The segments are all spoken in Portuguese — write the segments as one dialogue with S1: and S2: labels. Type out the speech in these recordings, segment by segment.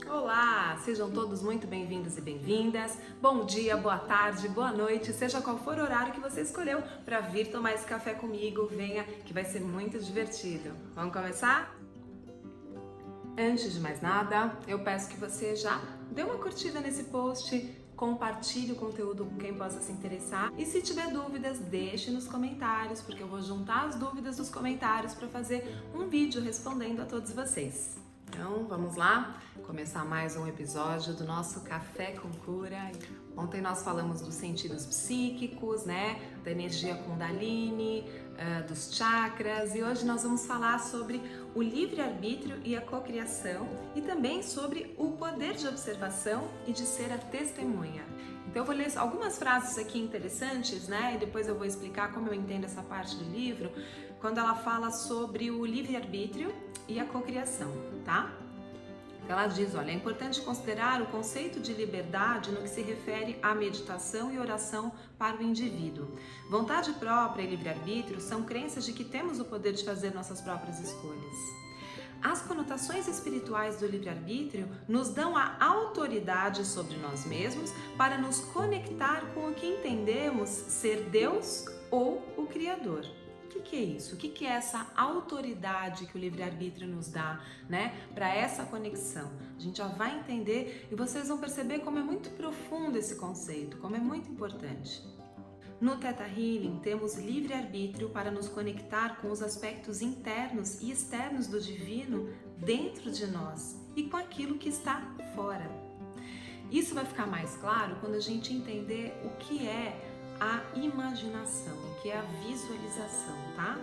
S1: Olá, sejam todos muito bem-vindos e bem-vindas. Bom dia, boa tarde, boa noite, seja qual for o horário que você escolheu para vir tomar esse café comigo, venha que vai ser muito divertido. Vamos começar? Antes de mais nada, eu peço que você já dê uma curtida nesse post, compartilhe o conteúdo com quem possa se interessar e se tiver dúvidas, deixe nos comentários, porque eu vou juntar as dúvidas dos comentários para fazer um vídeo respondendo a todos vocês. Então, vamos lá começar mais um episódio do nosso Café com Cura. Ontem nós falamos dos sentidos psíquicos, né, da energia Kundalini, dos chakras, e hoje nós vamos falar sobre o livre-arbítrio e a cocriação e também sobre o poder de observação e de ser a testemunha. Então eu vou ler algumas frases aqui interessantes, né, e depois eu vou explicar como eu entendo essa parte do livro, quando ela fala sobre o livre-arbítrio e a cocriação, tá? Ela diz, olha, é importante considerar o conceito de liberdade no que se refere à meditação e oração para o indivíduo. Vontade própria e livre-arbítrio são crenças de que temos o poder de fazer nossas próprias escolhas. As conotações espirituais do livre-arbítrio nos dão a autoridade sobre nós mesmos para nos conectar com o que entendemos ser Deus ou o Criador. O que é isso? O que é essa autoridade que o livre-arbítrio nos dá, né, para essa conexão? A gente já vai entender e vocês vão perceber como é muito profundo esse conceito, como é muito importante. No Theta Healing, temos livre-arbítrio para nos conectar com os aspectos internos e externos do divino dentro de nós e com aquilo que está fora. Isso vai ficar mais claro quando a gente entender o que é a imaginação, que é a visualização, tá?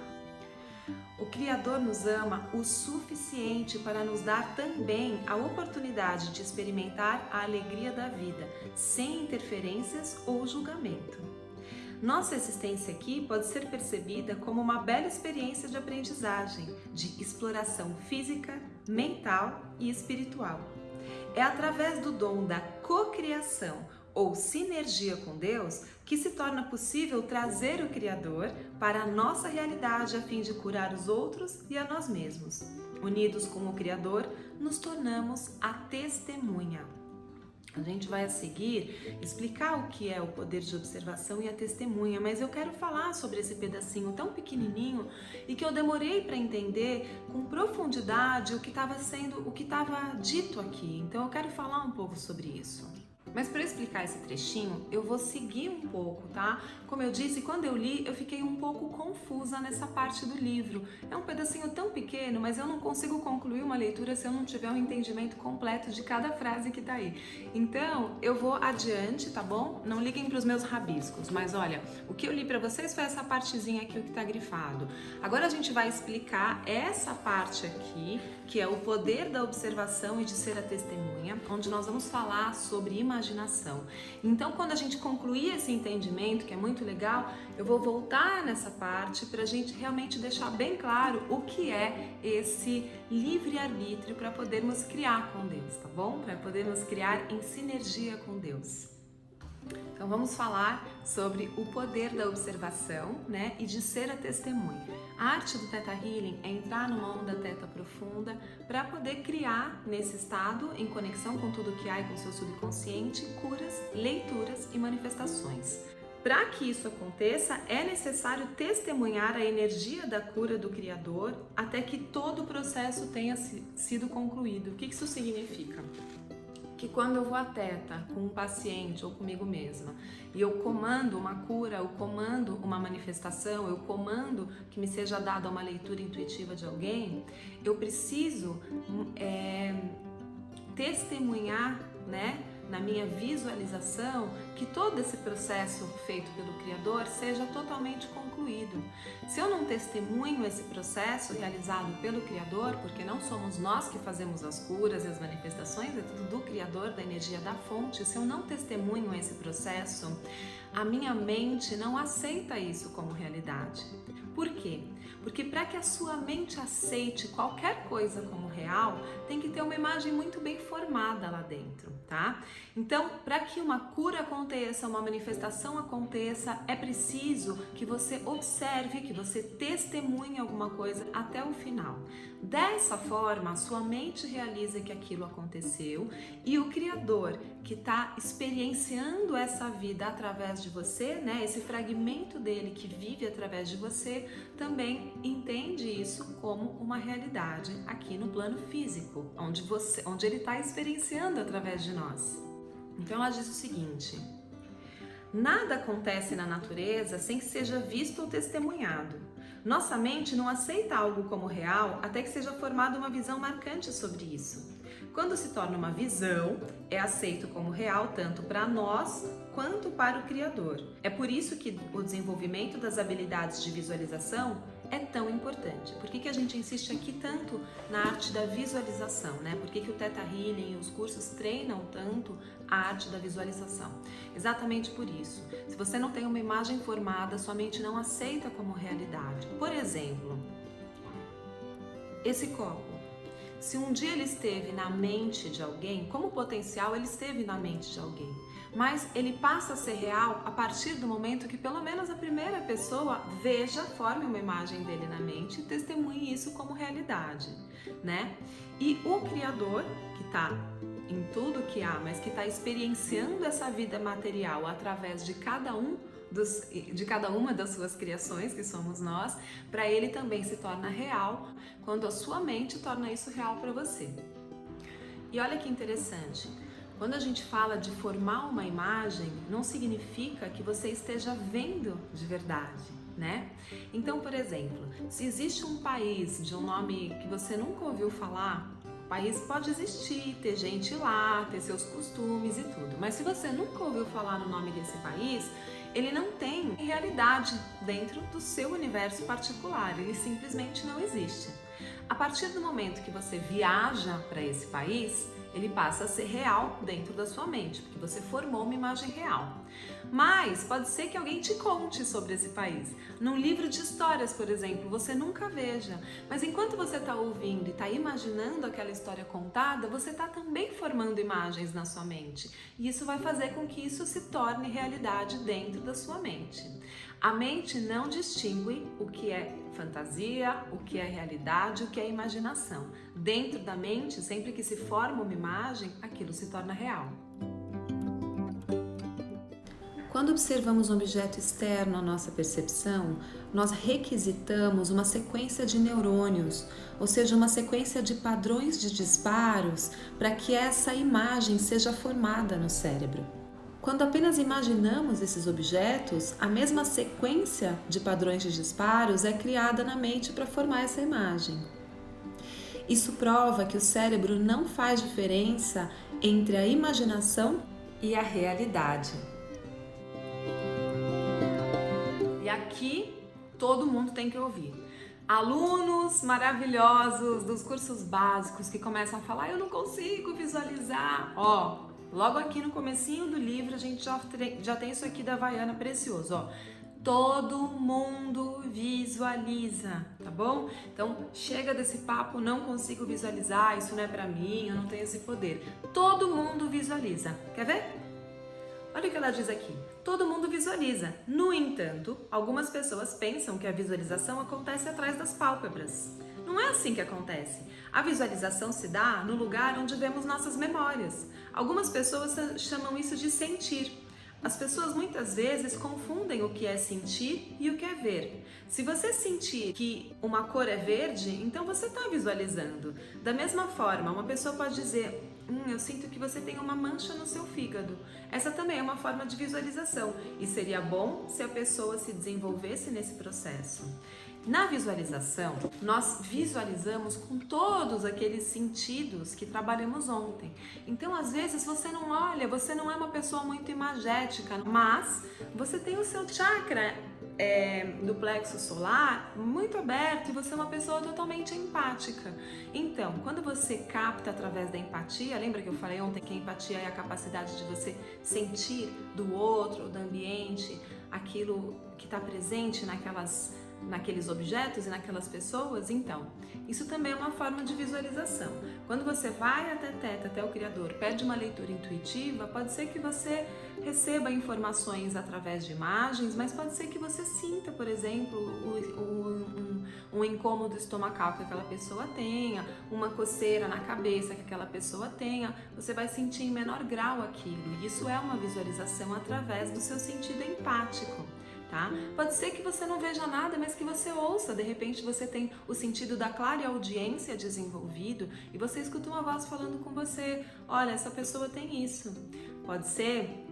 S1: O Criador nos ama o suficiente para nos dar também a oportunidade de experimentar a alegria da vida, sem interferências ou julgamento. Nossa existência aqui pode ser percebida como uma bela experiência de aprendizagem, de exploração física, mental e espiritual. É através do dom da cocriação ou sinergia com Deus que se torna possível trazer o Criador para a nossa realidade a fim de curar os outros e a nós mesmos. Unidos com o Criador, nos tornamos a testemunha. A gente vai a seguir explicar o que é o poder de observação e a testemunha, mas eu quero falar sobre esse pedacinho tão pequenininho e que eu demorei para entender com profundidade o que estava dito aqui. Então eu quero falar um pouco sobre isso. Mas para explicar esse trechinho, eu vou seguir um pouco, tá? Como eu disse, quando eu li, eu fiquei um pouco confusa nessa parte do livro. É um pedacinho tão pequeno, mas eu não consigo concluir uma leitura se eu não tiver um entendimento completo de cada frase que tá aí. Então, eu vou adiante, tá bom? Não liguem para os meus rabiscos, mas olha, o que eu li para vocês foi essa partezinha aqui, o que tá grifado. Agora a gente vai explicar essa parte aqui, que é o poder da observação e de ser a testemunha, onde nós vamos falar sobre imaginação. Então, quando a gente concluir esse entendimento, que é muito legal, eu vou voltar nessa parte para a gente realmente deixar bem claro o que é esse livre-arbítrio para podermos criar com Deus, tá bom? Para podermos criar em sinergia com Deus. Então vamos falar sobre o poder da observação, né, e de ser a testemunha. A arte do Theta Healing é entrar numa onda teta profunda para poder criar nesse estado, em conexão com tudo que há e com o seu subconsciente, curas, leituras e manifestações. Para que isso aconteça, é necessário testemunhar a energia da cura do Criador até que todo o processo tenha sido concluído. O que isso significa? Que quando eu vou à teta com um paciente ou comigo mesma e eu comando uma cura, eu comando uma manifestação, eu comando que me seja dada uma leitura intuitiva de alguém, eu preciso testemunhar, né, na minha visualização, que todo esse processo feito pelo Criador seja totalmente concluído. Se eu não testemunho esse processo realizado pelo Criador, porque não somos nós que fazemos as curas e as manifestações, é tudo do Criador, da energia da fonte, se eu não testemunho esse processo, a minha mente não aceita isso como realidade. Por quê? Porque para que a sua mente aceite qualquer coisa como real, tem que ter uma imagem muito bem formada lá dentro, tá? Então, para que uma cura aconteça, uma manifestação aconteça, é preciso que você observe, que você testemunhe alguma coisa até o final. Dessa forma, a sua mente realiza que aquilo aconteceu e o Criador, que está experienciando essa vida através de você, né? Esse fragmento dele que vive através de você, também entende isso como uma realidade aqui no plano físico, onde ele está experienciando através de nós. Então ela diz o seguinte: nada acontece na natureza sem que seja visto ou testemunhado. Nossa mente não aceita algo como real até que seja formada uma visão marcante sobre isso. Quando se torna uma visão, é aceito como real tanto para nós quanto para o Criador. É por isso que o desenvolvimento das habilidades de visualização é tão importante. Por que a gente insiste aqui tanto na arte da visualização, né? Por que o Theta Healing e os cursos treinam tanto a arte da visualização? Exatamente por isso. Se você não tem uma imagem formada, sua mente não aceita como realidade. Por exemplo, esse copo. Se um dia ele esteve na mente de alguém, como potencial ele esteve na mente de alguém, mas ele passa a ser real a partir do momento que pelo menos a primeira pessoa veja, forme uma imagem dele na mente e testemunhe isso como realidade, né? E o Criador, que está em tudo que há, mas que está experienciando essa vida material através de cada uma das suas criações, que somos nós, para ele também se torna real quando a sua mente torna isso real para você. E olha que interessante, quando a gente fala de formar uma imagem, não significa que você esteja vendo de verdade, né? Então, por exemplo, se existe um país de um nome que você nunca ouviu falar, o país pode existir, ter gente lá, ter seus costumes e tudo, mas se você nunca ouviu falar no nome desse país, ele não tem realidade dentro do seu universo particular, ele simplesmente não existe. A partir do momento que você viaja para esse país, ele passa a ser real dentro da sua mente, porque você formou uma imagem real. Mas pode ser que alguém te conte sobre esse país. Num livro de histórias, por exemplo, você nunca veja. Mas enquanto você está ouvindo e está imaginando aquela história contada, você está também formando imagens na sua mente. E isso vai fazer com que isso se torne realidade dentro da sua mente. A mente não distingue o que é fantasia, o que é realidade, o que é imaginação. Dentro da mente, sempre que se forma uma imagem, aquilo se torna real. Quando observamos um objeto externo à nossa percepção, nós requisitamos uma sequência de neurônios, ou seja, uma sequência de padrões de disparos para que essa imagem seja formada no cérebro. Quando apenas imaginamos esses objetos, a mesma sequência de padrões de disparos é criada na mente para formar essa imagem. Isso prova que o cérebro não faz diferença entre a imaginação e a realidade. E aqui todo mundo tem que ouvir. Alunos maravilhosos dos cursos básicos que começam a falar: eu não consigo visualizar. Logo aqui no comecinho do livro a gente já tem isso aqui da Havaiana precioso, Todo mundo visualiza, tá bom? Então chega desse papo, não consigo visualizar, isso não é pra mim, eu não tenho esse poder. Todo mundo visualiza. Quer ver? Olha o que ela diz aqui. Todo mundo visualiza. No entanto, algumas pessoas pensam que a visualização acontece atrás das pálpebras. Não é assim que acontece. A visualização se dá no lugar onde vemos nossas memórias. Algumas pessoas chamam isso de sentir. As pessoas muitas vezes confundem o que é sentir e o que é ver. Se você sentir que uma cor é verde, então você está visualizando. Da mesma forma, uma pessoa pode dizer: eu sinto que você tem uma mancha no seu fígado. Essa também é uma forma de visualização e seria bom se a pessoa se desenvolvesse nesse processo. Na visualização, nós visualizamos com todos aqueles sentidos que trabalhamos ontem. Então, às vezes, você não olha, você não é uma pessoa muito imagética, mas você tem o seu chakra do plexo solar muito aberto e você é uma pessoa totalmente empática. Então, quando você capta através da empatia, lembra que eu falei ontem que a empatia é a capacidade de você sentir do outro, do ambiente, aquilo que está presente naqueles objetos e naquelas pessoas? Então, isso também é uma forma de visualização. Quando você vai até o Criador, pede uma leitura intuitiva, pode ser que você receba informações através de imagens, mas pode ser que você sinta, por exemplo, um incômodo estomacal que aquela pessoa tenha, uma coceira na cabeça que aquela pessoa tenha, você vai sentir em menor grau aquilo. Isso é uma visualização através do seu sentido empático. Tá? Pode ser que você não veja nada, mas que você ouça. De repente você tem o sentido da clareaudiência desenvolvido e você escuta uma voz falando com você: olha, essa pessoa tem isso. Pode ser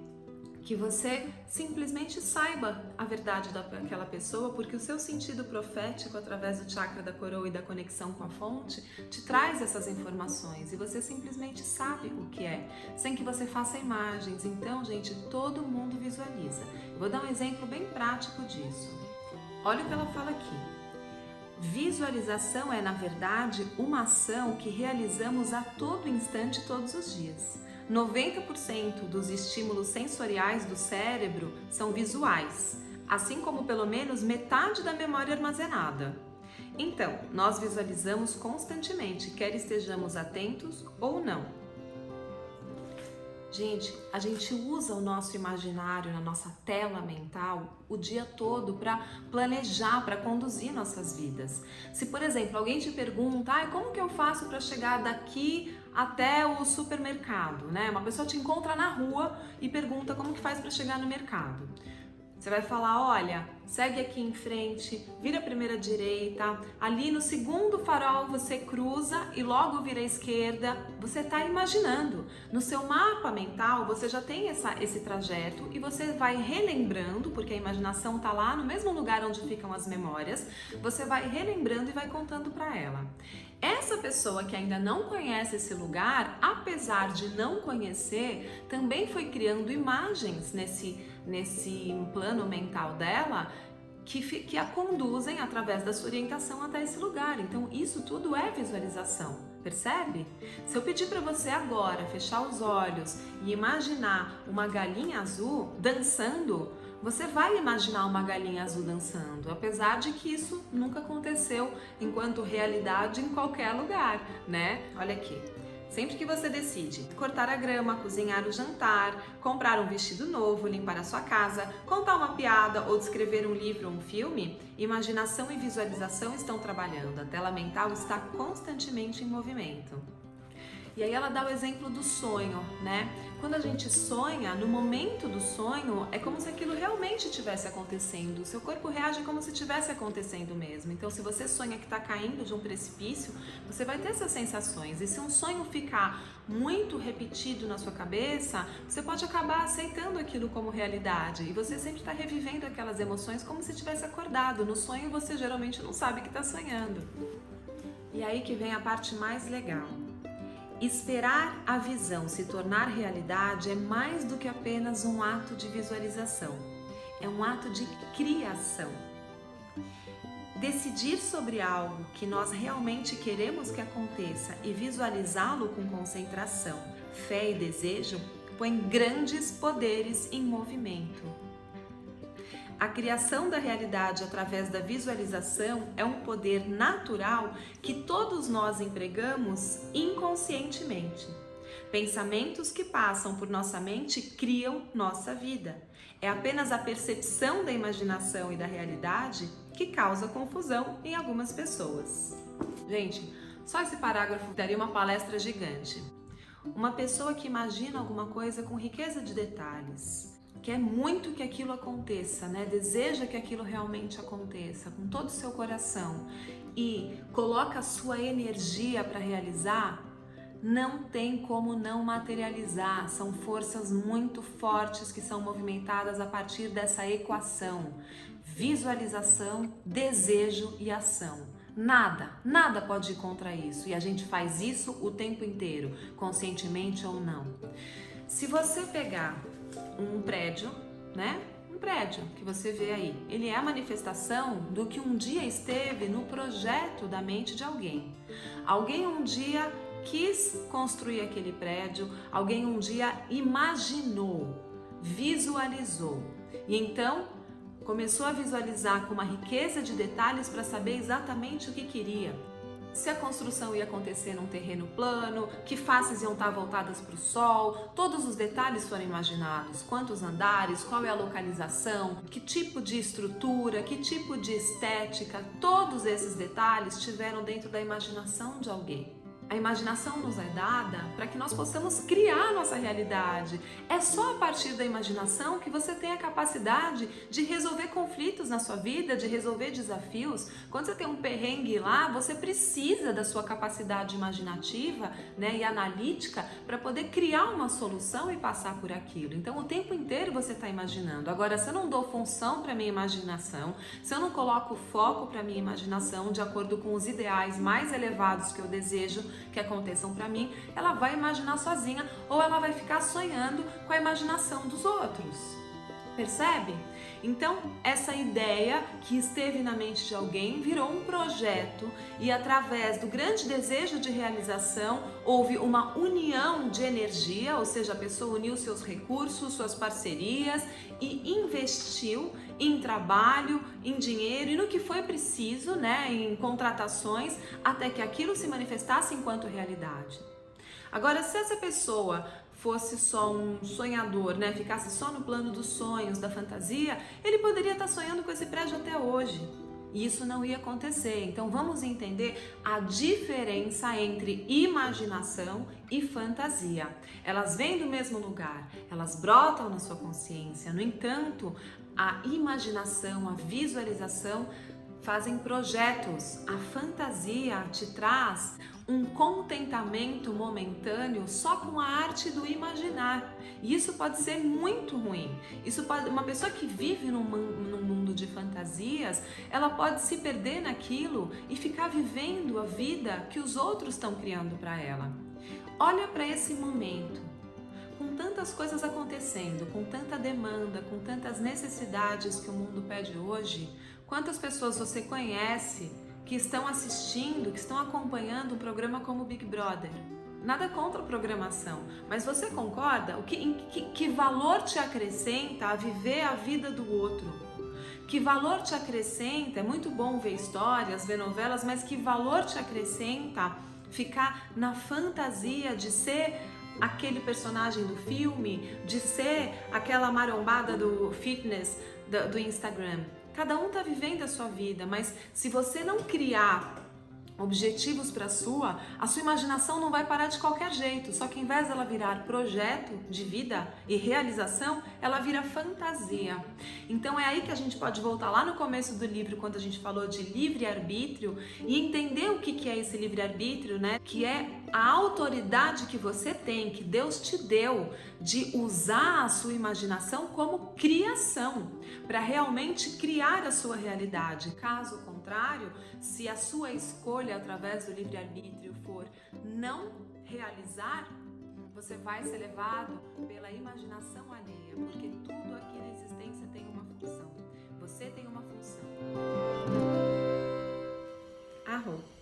S1: que você simplesmente saiba a verdade daquela pessoa, porque o seu sentido profético através do chakra da coroa e da conexão com a fonte te traz essas informações e você simplesmente sabe o que é, sem que você faça imagens. Então, gente, todo mundo visualiza. Eu vou dar um exemplo bem prático disso. Olha o que ela fala aqui. Visualização é, na verdade, uma ação que realizamos a todo instante, todos os dias. 90% dos estímulos sensoriais do cérebro são visuais, assim como pelo menos metade da memória armazenada. Então, nós visualizamos constantemente, quer estejamos atentos ou não. Gente, a gente usa o nosso imaginário na nossa tela mental o dia todo para planejar, para conduzir nossas vidas. Se, por exemplo, alguém te pergunta, como que eu faço para chegar daqui até o supermercado, né? Uma pessoa te encontra na rua e pergunta como que faz para chegar no mercado. Você vai falar, olha, segue aqui em frente, vira a primeira direita, ali no segundo farol você cruza e logo vira à esquerda. Você está imaginando. No seu mapa mental você já tem esse trajeto e você vai relembrando, porque a imaginação está lá no mesmo lugar onde ficam as memórias, você vai relembrando e vai contando para ela. Essa pessoa que ainda não conhece esse lugar, apesar de não conhecer, também foi criando imagens nesse plano mental dela que a conduzem através da sua orientação até esse lugar. Então isso tudo é visualização, percebe? Se eu pedir para você agora fechar os olhos e imaginar uma galinha azul dançando, você vai imaginar uma galinha azul dançando, apesar de que isso nunca aconteceu enquanto realidade em qualquer lugar, né? Olha aqui. Sempre que você decide cortar a grama, cozinhar o jantar, comprar um vestido novo, limpar a sua casa, contar uma piada ou descrever um livro ou um filme, imaginação e visualização estão trabalhando. A tela mental está constantemente em movimento. E aí ela dá o exemplo do sonho, né? Quando a gente sonha, no momento do sonho, é como se aquilo realmente estivesse acontecendo. O seu corpo reage como se estivesse acontecendo mesmo. Então, se você sonha que está caindo de um precipício, você vai ter essas sensações. E se um sonho ficar muito repetido na sua cabeça, você pode acabar aceitando aquilo como realidade. E você sempre está revivendo aquelas emoções como se tivesse acordado. No sonho, você geralmente não sabe que está sonhando. E aí que vem a parte mais legal. Esperar a visão se tornar realidade é mais do que apenas um ato de visualização. É um ato de criação. Decidir sobre algo que nós realmente queremos que aconteça e visualizá-lo com concentração, fé e desejo põe grandes poderes em movimento. A criação da realidade através da visualização é um poder natural que todos nós empregamos inconscientemente. Pensamentos que passam por nossa mente criam nossa vida. É apenas a percepção da imaginação e da realidade que causa confusão em algumas pessoas. Gente, só esse parágrafo daria uma palestra gigante. Uma pessoa que imagina alguma coisa com riqueza de detalhes, quer muito que aquilo aconteça, né? Deseja que aquilo realmente aconteça com todo o seu coração e coloca a sua energia para realizar, não tem como não materializar. São forças muito fortes que são movimentadas a partir dessa equação: visualização, desejo e ação. Nada pode ir contra isso, e a gente faz isso o tempo inteiro, conscientemente ou não. Se você pegar um prédio, né? Um prédio que você vê aí, ele é a manifestação do que um dia esteve no projeto da mente de alguém. Alguém um dia quis construir aquele prédio, alguém um dia imaginou, visualizou e então começou a visualizar com uma riqueza de detalhes para saber exatamente o que queria. Se a construção ia acontecer num terreno plano, que faces iam estar voltadas para o sol, todos os detalhes foram imaginados, quantos andares, qual é a localização, que tipo de estrutura, que tipo de estética, todos esses detalhes estiveram dentro da imaginação de alguém. A imaginação nos é dada para que nós possamos criar nossa realidade. É só a partir da imaginação que você tem a capacidade de resolver conflitos na sua vida, de resolver desafios. Quando você tem um perrengue lá, você precisa da sua capacidade imaginativa, né, e analítica para poder criar uma solução e passar por aquilo. Então, o tempo inteiro você está imaginando. Agora, se eu não dou função para minha imaginação, se eu não coloco foco para minha imaginação de acordo com os ideais mais elevados que eu desejo que aconteçam para mim, ela vai imaginar sozinha ou ela vai ficar sonhando com a imaginação dos outros. Percebe? Então, essa ideia que esteve na mente de alguém virou um projeto e através do grande desejo de realização houve uma união de energia, ou seja, a pessoa uniu seus recursos, suas parcerias e investiu em trabalho, em dinheiro e no que foi preciso, né, em contratações, até que aquilo se manifestasse enquanto realidade. Agora, se essa pessoa fosse só um sonhador, né, ficasse só no plano dos sonhos, da fantasia, ele poderia estar sonhando com esse prédio até hoje. E isso não ia acontecer. Então vamos entender a diferença entre imaginação e fantasia. Elas vêm do mesmo lugar, elas brotam na sua consciência. No entanto, a imaginação, a visualização fazem projetos. A fantasia te traz um contentamento momentâneo só com a arte do imaginar. E isso pode ser muito ruim. Uma pessoa que vive num mundo de fantasias, ela pode se perder naquilo e ficar vivendo a vida que os outros estão criando para ela. Olha para esse momento. Com tantas coisas acontecendo, com tanta demanda, com tantas necessidades que o mundo pede hoje, quantas pessoas você conhece que estão assistindo, que estão acompanhando um programa como o Big Brother? Nada contra a programação, mas você concorda? Que valor te acrescenta a viver a vida do outro? Que valor te acrescenta? É muito bom ver histórias, ver novelas, mas que valor te acrescenta ficar na fantasia de ser aquele personagem do filme, de ser aquela marombada do fitness do Instagram? Cada um está vivendo a sua vida, mas se você não criar objetivos para a sua imaginação não vai parar de qualquer jeito, só que em vez dela virar projeto de vida e realização, ela vira fantasia. Então é aí que a gente pode voltar lá no começo do livro, quando a gente falou de livre-arbítrio, e entender o que é esse livre-arbítrio, né? Que é a autoridade que você tem, que Deus te deu, de usar a sua imaginação como criação, para realmente criar a sua realidade. Caso contrário, se a sua escolha através do livre-arbítrio for não realizar, você vai ser levado pela imaginação alheia, porque tudo aqui na existência tem uma função. Você tem uma função. Arro.